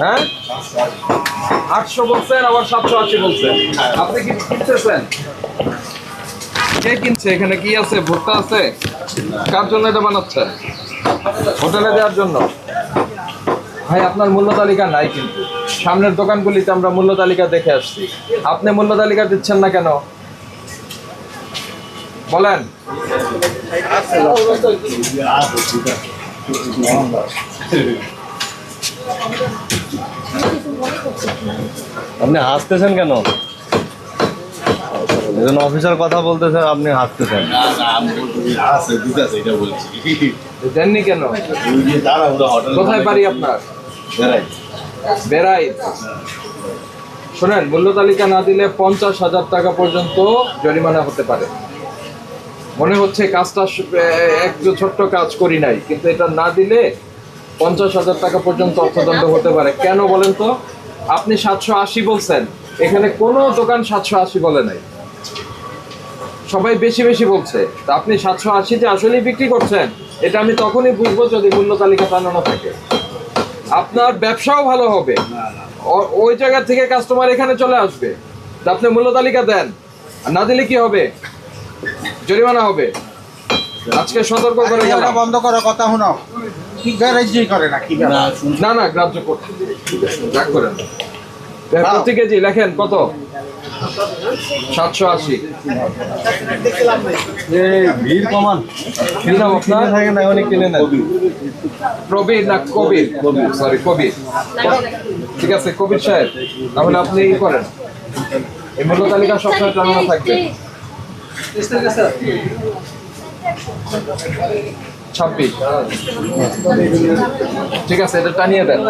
হ্যাঁ 800 বলছেন, আবার 780 বলছেন। আপনি কি কিনতেছেন? কে কিনছে? এখানে কি আছে? ভুট্টা আছে? কার জন্য এটা বানাচ্ছেন? হোটেলে দেওয়ার জন্য? ভাই আপনার মূল্য তালিকা নাই, কিন্তু সামনের দোকানগুলিতে আমরা মূল্য তালিকা দেখে আসছি। আপনি মূল্য তালিকা দিচ্ছেন না কেন বলেন? আপনি হাসতেছেন কেন? একজন অফিসার কথা বলতেছেন, আপনি হাসতেছেন। দেননি কেন? কোথায় বাড়ি আপনার? বেড়াই। শোনেন, মূল্য তালিকা না দিলে 50,000 টাকা পর্যন্ত জরিমানা হতে পারে। মনে হচ্ছে কাজটা একটু ছোট্ট কাজ করি নাই, কিন্তু এটা না দিলে 50,000 টাকা পর্যন্ত অর্থদণ্ড হতে পারে। কেন বলেন তো? আপনি 780 বলছেন, এখানে কোনো দোকান 780 বলে নাই, সবাই বেশি বেশি বলছে। তা আপনি 780-তে আসলেই বিক্রি করছেন, এটা আমি তখনই বুঝবো যদি মূল্য তালিকা টানানো থাকে। আপনার ব্যবসাও ভালো হবে, ওই জায়গা থেকে কাস্টমার এখানে চলে আসবে। তা আপনি মূল্য তালিকা দেন, আর না দিলে কি হবে? জরিমানা হবে। আজকে সতর্ক করে গেলাম। বন্ধ করার কথা শুনো, কি গ্যারেজি করে না কি না না, গ্রাহ্য করতে রাগ করেন। প্রতি কেজি লেখেন কত? 780। ভিড় কমান। কি নাম আপনার? থাকে না, অনেক কিনে না। প্রবীর না কবির? সরি, কবির। ঠিক আছে কবির সাহেব, তাহলে আপনি ই করেন, এই মূল্য তালিকা সবসময় টানানো থাকবে। 26। ঠিক আছে, এটা টানিয়ে দেন।